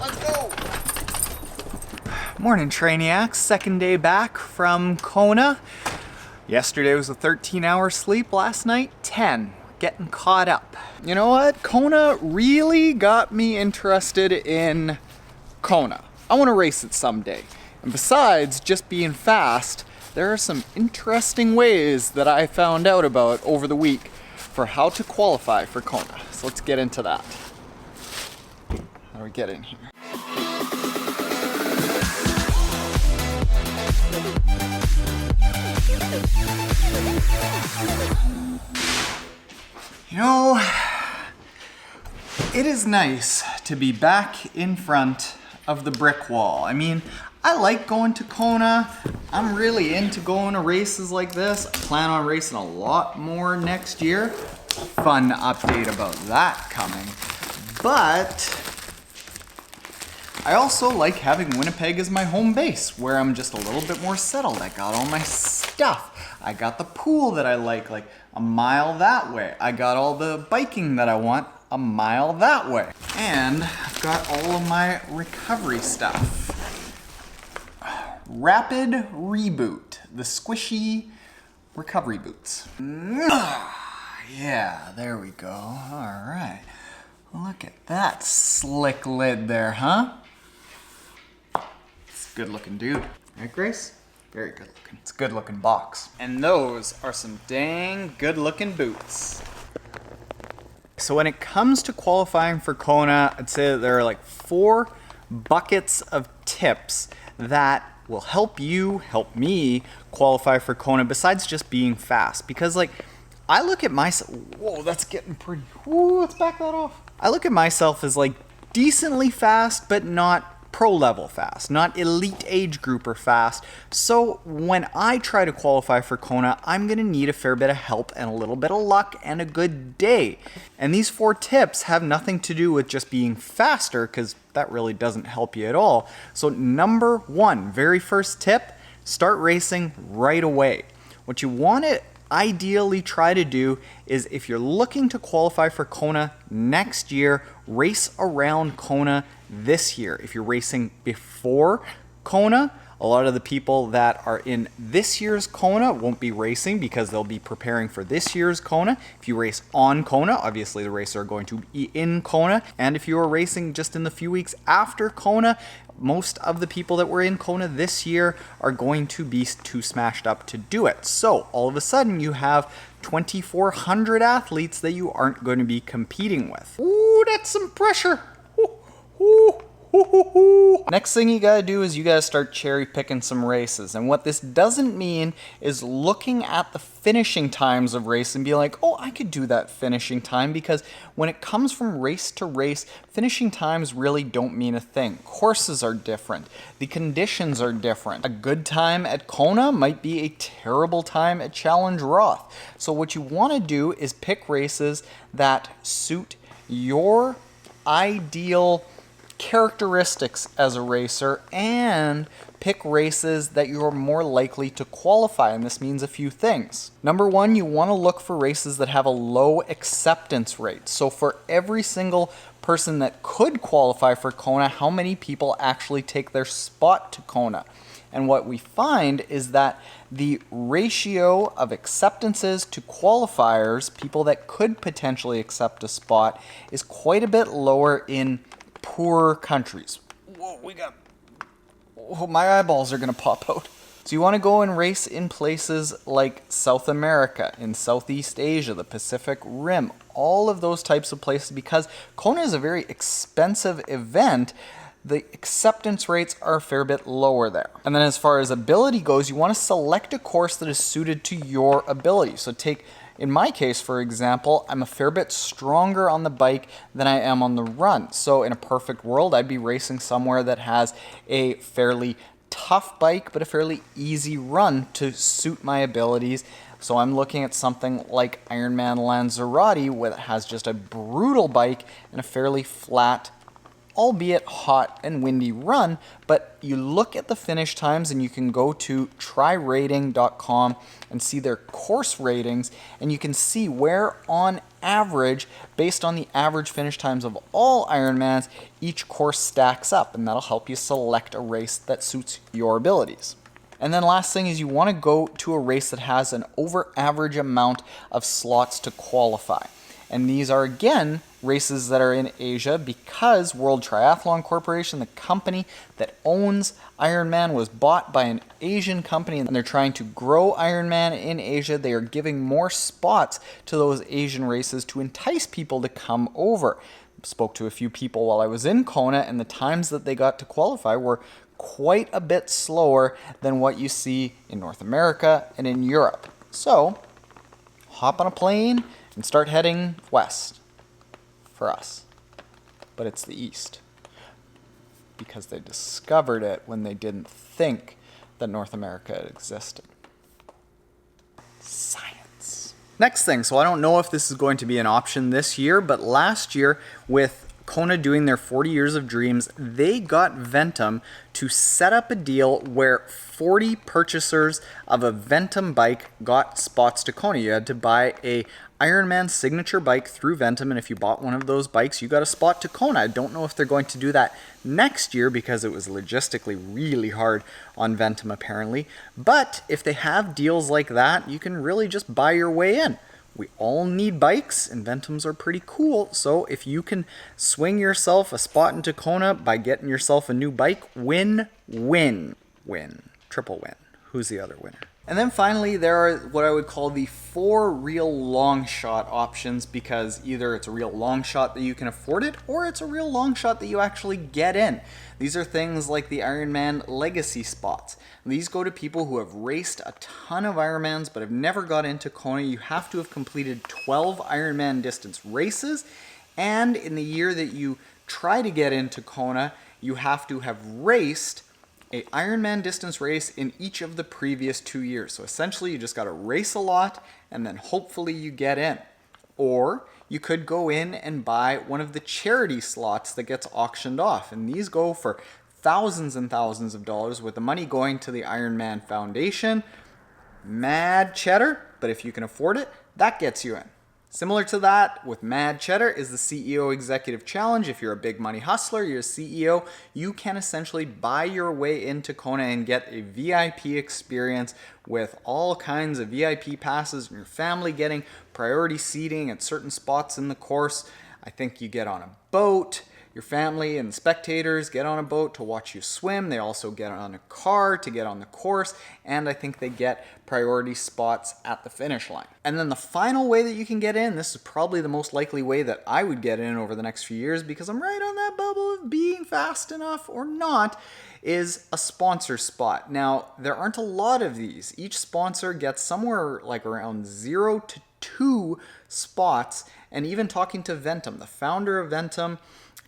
Let's go! Morning, Trainiacs. Second day back from Kona. Yesterday was a 13-hour sleep, last night 10. Getting caught up. You know what? Kona really got me interested in Kona. I want to race it someday. And besides just being fast, there are some interesting ways that I found out about over the week for how to qualify for Kona. So let's get into that. How do we get in here? You know, it is nice to be back in front of the brick wall. I mean, I like going to Kona. I'm really into going to races like this. I plan on racing a lot more next year. Fun update about that coming. But I also like having Winnipeg as my home base, where I'm just a little bit more settled. I got all my stuff. I got the pool that I like a mile that way. I got all the biking that I want a mile that way. And I've got all of my recovery stuff. Rapid Reboot, the squishy recovery boots. Yeah, there we go. All right. Look at that slick lid there, huh? It's a good looking dude. Right, Grace? Very good looking. It's a good looking box. And those are some dang good looking boots. So when it comes to qualifying for Kona, I'd say that there are like 4 buckets of tips that will help me qualify for Kona besides just being fast. Because like, I look at myself, whoa, that's getting pretty, whoa, let's back that off. I look at myself as like decently fast, but not pro level fast, not elite age grouper fast. So when I try to qualify for Kona, I'm gonna need a fair bit of help and a little bit of luck and a good day. And these 4 tips have nothing to do with just being faster, because that really doesn't help you at all. So number 1, very first tip, start racing right away. What you want to ideally try to do is, if you're looking to qualify for Kona next year, race around Kona this year. If you're racing before Kona, a lot of the people that are in this year's Kona won't be racing because they'll be preparing for this year's Kona. If you race on Kona, obviously the races are going to be in Kona. And if you are racing just in the few weeks after Kona, most of the people that were in Kona this year are going to be too smashed up to do it. So all of a sudden you have 2,400 athletes that you aren't going to be competing with. Ooh, that's some pressure. Ooh. Next thing you gotta do is you gotta start cherry picking some races. And what this doesn't mean is looking at the finishing times of race and be like, oh, I could do that finishing time, because when it comes from race to race, finishing times really don't mean a thing. Courses are different. The conditions are different. A good time at Kona might be a terrible time at Challenge Roth. So what you wanna do is pick races that suit your ideal characteristics as a racer, and pick races that you're more likely to qualify. And this means a few things. Number 1, you want to look for races that have a low acceptance rate. So for every single person that could qualify for Kona, how many people actually take their spot to Kona? And what we find is that the ratio of acceptances to qualifiers, people that could potentially accept a spot, is quite a bit lower in poorer countries. Whoa, my eyeballs are gonna pop out. So you want to go and race in places like South America, in Southeast Asia, the Pacific Rim, all of those types of places, because Kona is a very expensive event. The acceptance rates are a fair bit lower there. And then as far as ability goes, you want to select a course that is suited to your ability. So take, in my case, for example, I'm a fair bit stronger on the bike than I am on the run. So in a perfect world, I'd be racing somewhere that has a fairly tough bike, but a fairly easy run to suit my abilities. So I'm looking at something like Ironman Lanzarote, where it has just a brutal bike and a fairly flat albeit hot and windy run, but you look at the finish times and you can go to tryrating.com and see their course ratings, and you can see where on average, based on the average finish times of all Ironmans, each course stacks up, and that'll help you select a race that suits your abilities. And then last thing is you want to go to a race that has an over average amount of slots to qualify. And these are, again, races that are in Asia because World Triathlon Corporation, the company that owns Ironman, was bought by an Asian company, and they're trying to grow Ironman in Asia. They are giving more spots to those Asian races to entice people to come over. Spoke to a few people while I was in Kona, and the times that they got to qualify were quite a bit slower than what you see in North America and in Europe. So, hop on a plane and start heading west for us. But it's the east, because they discovered it when they didn't think that North America existed. Science. Next thing, so I don't know if this is going to be an option this year, but last year with Kona doing their 40 Years of Dreams, they got Ventum to set up a deal where 40 purchasers of a Ventum bike got spots to Kona. You had to buy a Ironman signature bike through Ventum, and if you bought one of those bikes, you got a spot to Kona. I don't know if they're going to do that next year because it was logistically really hard on Ventum apparently, but if they have deals like that, you can really just buy your way in. We all need bikes, and Ventums are pretty cool, so if you can swing yourself a spot into Kona by getting yourself a new bike, win, win, win. Triple win. Who's the other winner? And then finally, there are what I would call the 4 real long shot options, because either it's a real long shot that you can afford it, or it's a real long shot that you actually get in. These are things like the Ironman Legacy spots. These go to people who have raced a ton of Ironmans but have never got into Kona. You have to have completed 12 Ironman distance races, and in the year that you try to get into Kona, you have to have raced a Ironman distance race in each of the previous 2 years. So essentially you just got to race a lot and then hopefully you get in. Or you could go in and buy one of the charity slots that gets auctioned off, and these go for thousands and thousands of dollars, with the money going to the Ironman Foundation. Mad cheddar, but if you can afford it, that gets you in. Similar to that, with Mad Cheddar, is the CEO Executive Challenge. If you're a big money hustler, you're a CEO, you can essentially buy your way into Kona and get a VIP experience with all kinds of VIP passes, and your family getting priority seating at certain spots in the course. I think you get on a boat. Your family and spectators get on a boat to watch you swim. They also get on a car to get on the course, and I think they get priority spots at the finish line. And then the final way that you can get in, this is probably the most likely way that I would get in over the next few years, because I'm right on that bubble of being fast enough or not, is a sponsor spot. Now, there aren't a lot of these. Each sponsor gets somewhere like around 0 to 2 spots, and even talking to Ventum, the founder of Ventum,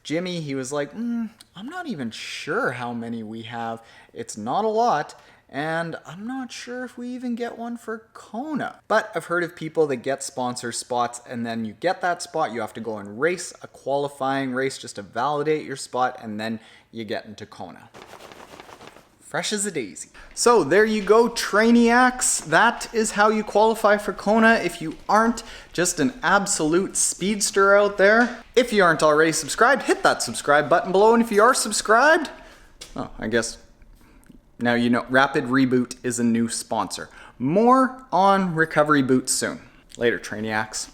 Jimmy, he was like, I'm not even sure how many we have. It's not a lot, and I'm not sure if we even get one for Kona. But I've heard of people that get sponsor spots, and then you get that spot, you have to go and race a qualifying race just to validate your spot, and then you get into Kona. Fresh as a daisy. So there you go, Trainiacs. That is how you qualify for Kona if you aren't just an absolute speedster out there. If you aren't already subscribed, hit that subscribe button below. And if you are subscribed, oh, I guess now you know Rapid Reboot is a new sponsor. More on recovery boots soon. Later, Trainiacs.